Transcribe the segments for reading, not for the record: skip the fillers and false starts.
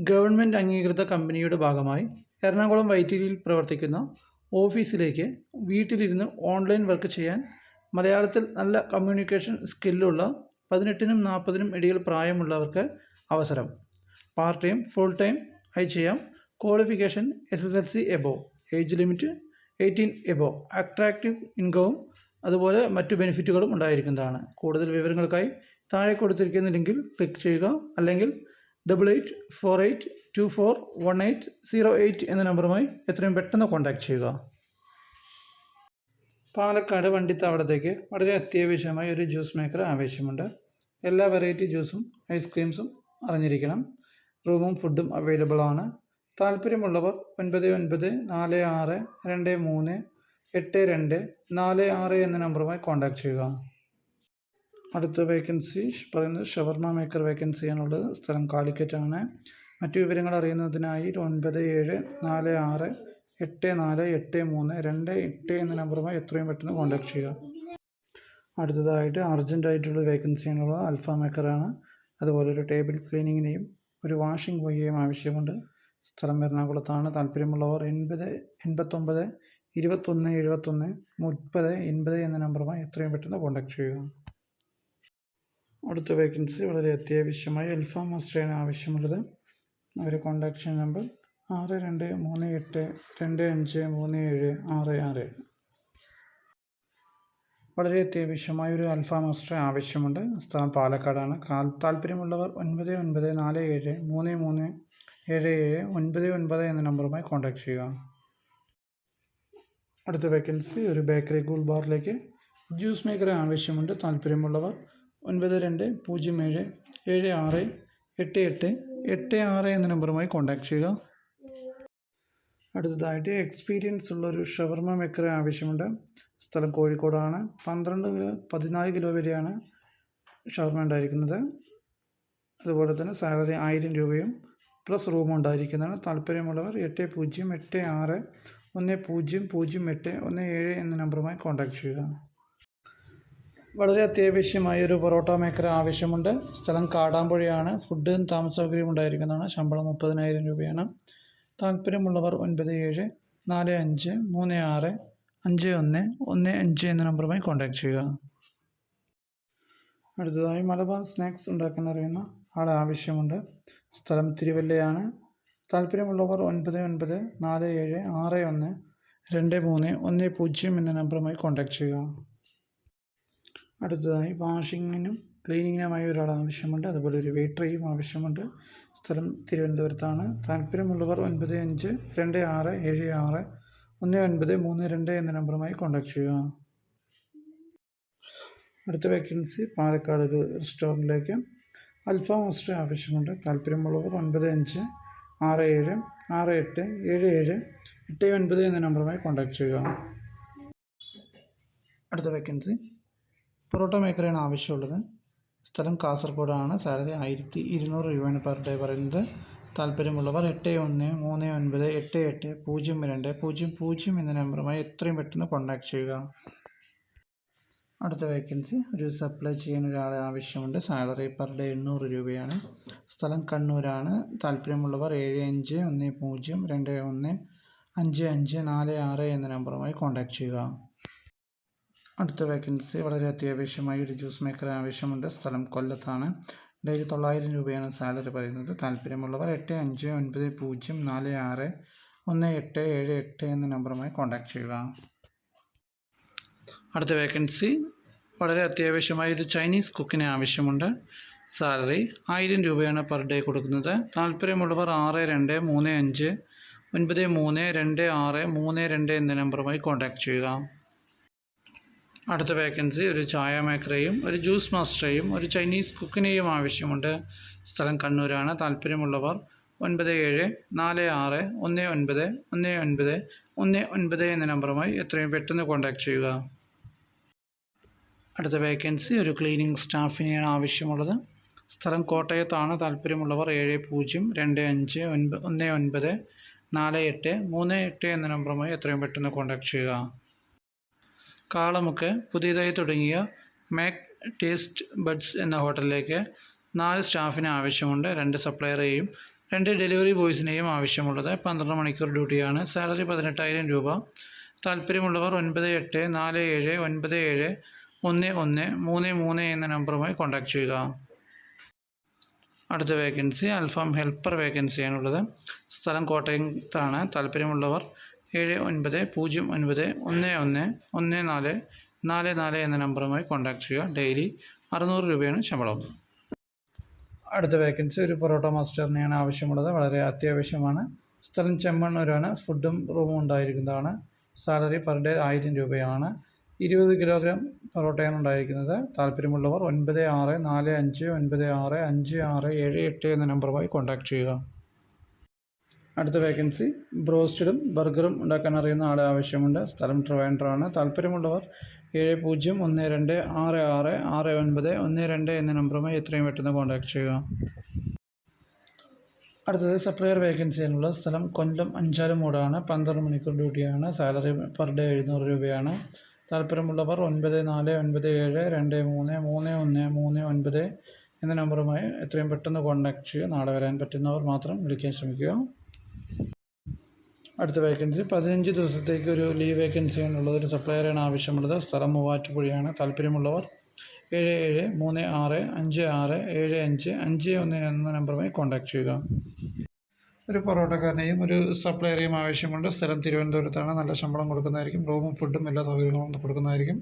Government അംഗീകൃത കമ്പനിയുടെ ഭാഗമായി എറണാകുളം വൈറ്റിലിയിൽ പ്രവർത്തിക്കുന്ന ഓഫീസിലേക്ക് വീട്ടിലിരുന്ന് ഓൺലൈൻ വർക്ക് ചെയ്യാൻ മലയാളത്തിൽ നല്ല കമ്മ്യൂണിക്കേഷൻ സ്കില്ലുള്ള 18നും 40നും ഇടയിൽ പ്രായമുള്ളവർക്ക് അവസരം. പാർട്ട് ടൈം, ഫുൾ ടൈം ആയി ചെയ്യാം. Qualification SSLC above. Age limit 18 above. Attractive ഇൻകവും അതുപോലെ മറ്റു ബെനിഫിറ്റുകളും ഉണ്ടായിരിക്കുന്നതാണ്. കൂടുതൽ വിവരങ്ങൾക്കായി താഴെ കൊടുത്തിരിക്കുന്ന ലിങ്കിൽ ക്ലിക്ക് ചെയ്യുക, അല്ലെങ്കിൽ 8848241808 എന്ന നമ്പറുമായി എത്രയും പെട്ടെന്ന് കോൺടാക്റ്റ് ചെയ്യുക. പാലക്കാട് വണ്ടിത്താവളത്തേക്ക് വളരെ അത്യാവശ്യമായി ഒരു ജ്യൂസ് മേക്കർ ആവശ്യമുണ്ട്. എല്ലാ വെറൈറ്റി ജ്യൂസും ഐസ്ക്രീംസും അറിഞ്ഞിരിക്കണം. റൂമും ഫുഡും അവൈലബിൾ ആണ്. താല്പര്യമുള്ളവർ 9942238246 എന്ന നമ്പറുമായി കോൺടാക്റ്റ് ചെയ്യുക. അടുത്ത വേക്കൻസി പറയുന്നത് ഷവർമ മേക്കർ വേക്കൻസിയാണുള്ളത്. സ്ഥലം കാലിക്കറ്റാണ്. മറ്റു വിവരങ്ങൾ അറിയുന്നതിനായി 9746848328 എന്ന നമ്പറുമായി എത്രയും പെട്ടെന്ന് കോൺടാക്ട് ചെയ്യുക. അടുത്തതായിട്ട് അർജൻറ്റായിട്ടുള്ള വേക്കൻസിയാണുള്ളത്. അൽഫ മേക്കറാണ്. അതുപോലെ ഒരു ടേബിൾ ക്ലീനിങ്ങിനെയും ഒരു വാഷിംഗ് ബോയിയെയും ആവശ്യമുണ്ട്. സ്ഥലം എറണാകുളത്താണ്. താല്പര്യമുള്ളവർ 8089 21 71 30 80 എന്ന നമ്പറുമായി എത്രയും പെട്ടെന്ന് കോൺടാക്ട് ചെയ്യുക. അടുത്ത വേക്കൻസി വളരെ അത്യാവശ്യമായി അൽഫ മാസ്റ്ററാണ് ആവശ്യമുള്ളത്. അവരെ കോൺടാക്ട് ചെയ്യുന്ന നമ്പർ 6238253766. വളരെ അത്യാവശ്യമായ ഒരു അൽഫ മാസ്റ്ററെ ആവശ്യമുണ്ട്. സ്ഥലം പാലക്കാടാണ്. താല്പര്യമുള്ളവർ 9947337799 എന്ന നമ്പറുമായി കോൺടാക്ട് ചെയ്യുക. അടുത്ത വേക്കൻസി ഒരു ബേക്കറി കൂൾ ബാറിലേക്ക് ജ്യൂസ് മേക്കറെ ആവശ്യമുണ്ട്. താല്പര്യമുള്ളവർ 9207676886 എന്ന നമ്പറുമായി കോൺടാക്ട് ചെയ്യുക. അടുത്തതായിട്ട് എക്സ്പീരിയൻസ് ഉള്ളൊരു ഷവർമ മേക്കറെ ആവശ്യമുണ്ട്. സ്ഥലം കോഴിക്കോടാണ്. 14 കിലോ വരെയാണ് ഷവർമ ഉണ്ടായിരിക്കുന്നത്. അതുപോലെ തന്നെ സാലറി 1000 രൂപയും പ്ലസ് റൂമും ഉണ്ടായിരിക്കുന്നതാണ്. താല്പര്യമുള്ളവർ 8086100817 എന്ന നമ്പറുമായി കോൺടാക്ട് ചെയ്യുക. വളരെ അത്യാവശ്യമായ ഒരു പൊറോട്ട മേക്കർ ആവശ്യമുണ്ട്. സ്ഥലം കാടാമ്പുഴയാണ്. ഫുഡും താമസ സൗകര്യം ഉണ്ടായിരിക്കുന്നതാണ്. ശമ്പളം 30,000 രൂപയാണ്. താല്പര്യമുള്ളവർ 9745365115 എന്ന നമ്പറുമായി കോൺടാക്ട് ചെയ്യുക. അടുത്തതായി മലബാർ സ്നാക്സ് ഉണ്ടാക്കാൻ അറിയുന്ന ആളെ ആവശ്യമുണ്ട്. സ്ഥലം തിരുവല്ലയാണ്. താല്പര്യമുള്ളവർ 9947612310 എന്ന നമ്പറുമായി കോൺടാക്ട് ചെയ്യുക. അടുത്തതായി വാഷിങ്ങിനും ക്ലീനിങ്ങിനുമായി ഒരാൾ ആവശ്യമുണ്ട്. അതുപോലെ ഒരു വെയിറ്ററേയും ആവശ്യമുണ്ട്. സ്ഥലം തിരുവനന്തപുരത്താണ്. താല്പര്യമുള്ളവർ 9526761932 എന്ന നമ്പറുമായി കോൺടാക്ട് ചെയ്യുക. അടുത്ത വേക്കൻസി പാലക്കാട് ഒരു റെസ്റ്റോറൻറ്റിലേക്ക് അൽഫ മാസ്റ്റർ ആവശ്യമുണ്ട്. താല്പര്യമുള്ളവർ 9567687789 എന്ന നമ്പറുമായി കോൺടാക്ട് ചെയ്യുക. അടുത്ത വേക്കൻസി പൊറോട്ട മേക്കറാണ് ആവശ്യമുള്ളത്. സ്ഥലം കാസർഗോഡാണ്. സാലറി 1200 രൂപയാണ് പെർ ഡേ പറയുന്നത്. താല്പര്യമുള്ളവർ 8139880200 എന്ന നമ്പറുമായി എത്രയും പെട്ടെന്ന് കോൺടാക്ട് ചെയ്യുക. അടുത്ത വേക്കൻസി ഒരു സപ്ലൈ ചെയ്യാൻ ഒരാളെ ആവശ്യമുണ്ട്. സാലറി പെർ ഡേ 800 രൂപയാണ്. സ്ഥലം കണ്ണൂരാണ്. താല്പര്യമുള്ളവർ 7510215546 എന്ന നമ്പറുമായി കോൺടാക്ട് ചെയ്യുക. അടുത്ത വേക്കൻസി വളരെ അത്യാവശ്യമായി ഒരു ജ്യൂസ് മേക്കർ ആവശ്യമുണ്ട്. സ്ഥലം കൊല്ലത്താണ്. ഡെയിലി 900 രൂപയാണ് സാലറി പറയുന്നത്. താല്പര്യമുള്ളവർ 8590461878 എന്ന നമ്പറുമായി കോൺടാക്ട് ചെയ്യുക. അടുത്ത വേക്കൻസി വളരെ അത്യാവശ്യമായി ഒരു ചൈനീസ് കുക്കിനെ ആവശ്യമുണ്ട്. സാലറി 1000 രൂപയാണ് പെർ ഡേ കൊടുക്കുന്നത്. താല്പര്യമുള്ളവർ 6293932632 എന്ന നമ്പറുമായി കോൺടാക്ട് ചെയ്യുക. അടുത്ത വേക്കൻസി ഒരു ചായ മേക്കറേയും ഒരു ജ്യൂസ് മാസ്റ്ററേയും ഒരു ചൈനീസ് കുക്കിനെയും ആവശ്യമുണ്ട്. സ്ഥലം കണ്ണൂരാണ്. താല്പര്യമുള്ളവർ 9746191919 എന്ന നമ്പറുമായി എത്രയും പെട്ടെന്ന് കോൺടാക്ട് ചെയ്യുക. അടുത്ത വേക്കൻസി ഒരു ക്ലീനിങ് സ്റ്റാഫിനെയാണ് ആവശ്യമുള്ളത്. സ്ഥലം കോട്ടയത്താണ്. താല്പര്യമുള്ളവർ 702519194838 എന്ന നമ്പറുമായി എത്രയും പെട്ടെന്ന് കോൺടാക്ട് ചെയ്യുക. കാളമുക്ക് പുതിയതായി തുടങ്ങിയ മേക്ക് ടേസ്റ്റ് ബഡ്സ് എന്ന ഹോട്ടലിലേക്ക് 4 സ്റ്റാഫിനെ ആവശ്യമുണ്ട്. 2 സപ്ലയറേയും 2 ഡെലിവറി ബോയ്സിനെയും ആവശ്യമുള്ളത്. 12 മണിക്കൂർ ഡ്യൂട്ടിയാണ്. സാലറി 18,000 രൂപ. താല്പര്യമുള്ളവർ 9847971133 എന്ന നമ്പറുമായി കോൺടാക്റ്റ് ചെയ്യുക. അടുത്ത വേക്കൻസി അൽഫാം ഹെൽപ്പർ വേക്കൻസിയാണുള്ളത്. സ്ഥലം കോട്ടയത്താണ്. താല്പര്യമുള്ളവർ 7909111444 എന്ന നമ്പറുമായി കോൺടാക്റ്റ് ചെയ്യുക. ഡെയിലി 600 രൂപയാണ് ശമ്പളം. അടുത്ത വേക്കൻസി ഒരു പൊറോട്ട മാസ്റ്ററിനെയാണ് ആവശ്യമുള്ളത്. വളരെ അത്യാവശ്യമാണ്. സ്ഥലം ചെമ്മണ്ണൂരാണ്. ഫുഡും റൂമും ഉണ്ടായിരിക്കുന്നതാണ്. സാലറി പെർ ഡേ 1000 രൂപയാണ്. 20 കിലോഗ്രാം പൊറോട്ടയാണ് ഉണ്ടായിരിക്കുന്നത്. താല്പര്യമുള്ളവർ 9645965678 എന്ന നമ്പറുമായി കോൺടാക്റ്റ് ചെയ്യുക. അടുത്ത വേക്കൻസി ബ്രോസ്റ്റഡും ബർഗറും ഉണ്ടാക്കാൻ അറിയുന്ന ആളെ ആവശ്യമുണ്ട്. സ്ഥലം ട്രിവാൻഡ്രമാണ്. താല്പര്യമുള്ളവർ 7012666912 എന്ന നമ്പറുമായി എത്രയും പെട്ടെന്ന് കോൺടാക്റ്റ് ചെയ്യുക. അടുത്തത് സപ്ലയർ വേക്കൻസിയാണുള്ള സ്ഥലം കൊല്ലം അഞ്ചാലുമൂടാണ്. 12 മണിക്കൂർ ഡ്യൂട്ടിയാണ്. സാലറി പെർ ഡേ 700 രൂപയാണ്. താല്പര്യമുള്ളവർ 9497233139 എന്ന നമ്പറുമായി എത്രയും പെട്ടെന്ന് കോൺടാക്റ്റ് ചെയ്യുക. നാളെ വരാൻ പറ്റുന്നവർ മാത്രം വിളിക്കാൻ ശ്രമിക്കുക. അടുത്ത വേക്കൻസി 15 ദിവസത്തേക്ക് ഒരു ലീവ് വേക്കൻസിയാണുള്ളത്. ഒരു സപ്ലയറാണ് ആവശ്യമുള്ളത്. സ്ഥലം മൂവാറ്റുപുഴയാണ്. താല്പര്യമുള്ളവർ 7736567551 എന്ന നമ്പറുമായി കോൺടാക്റ്റ് ചെയ്യുക. ഒരു പൊറോട്ടക്കാരനെയും ഒരു സപ്ലയറേയും ആവശ്യമുണ്ട്. സ്ഥലം തിരുവനന്തപുരത്താണ്. നല്ല ശമ്പളം കൊടുക്കുന്നതായിരിക്കും. റൂമും ഫുഡും എല്ലാ സൗകര്യങ്ങളും കൊടുക്കുന്നതായിരിക്കും.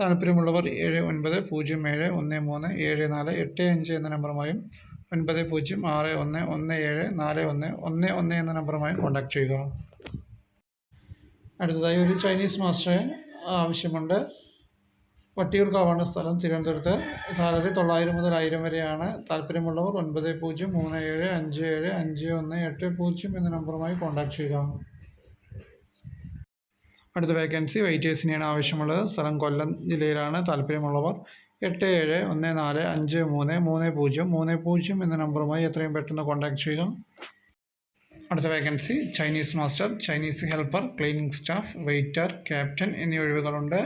താല്പര്യമുള്ളവർ 7007137485 എന്ന നമ്പറുമായും 9061174111 എന്ന നമ്പറുമായും കോൺടാക്റ്റ് ചെയ്യുക. അടുത്തതായി ഒരു ചൈനീസ് മാസ്റ്ററെ ആവശ്യമുണ്ട്. വട്ടിയൂർക്കാവാണ് സ്ഥലം, തിരുവനന്തപുരത്ത്. സാലറി 900 മുതൽ 1000 വരെയാണ്. താല്പര്യമുള്ളവർ 9037575180 എന്ന നമ്പറുമായി കോൺടാക്റ്റ് ചെയ്യുക. അടുത്ത വേക്കൻസി വെയിറ്റേഴ്സിനെയാണ് ആവശ്യമുള്ളത്. സ്ഥലം കൊല്ലം ജില്ലയിലാണ്. താല്പര്യമുള്ളവർ 8714533030 എന്ന നമ്പറുമായി എത്രയും പെട്ടെന്ന് കോൺടാക്റ്റ് ചെയ്യുക. അടുത്ത vacancy Chinese master, Chinese helper, cleaning staff, waiter, captain എന്നീ ഒഴിവുകളുണ്ട്.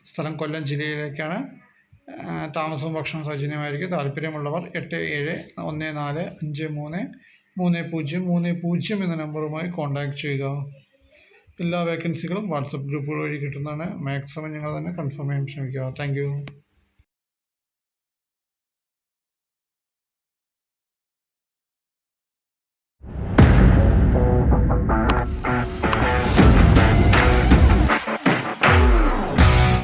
സ്ഥലം കൊല്ലം ജില്ലയിലേക്കാണ്. താമസവും ഭക്ഷണവും സൗജന്യമായിരിക്കും. താല്പര്യമുള്ളവർ 8714533030 എന്ന നമ്പറുമായി കോൺടാക്റ്റ് ചെയ്യുക. എല്ലാ വേക്കൻസികളും വാട്സപ്പ് ഗ്രൂപ്പുകൾ വഴി കിട്ടുന്നതാണ്. മാക്സിമം നിങ്ങൾ തന്നെ കൺഫേം ചെയ്യാൻ ശ്രമിക്കുക. താങ്ക്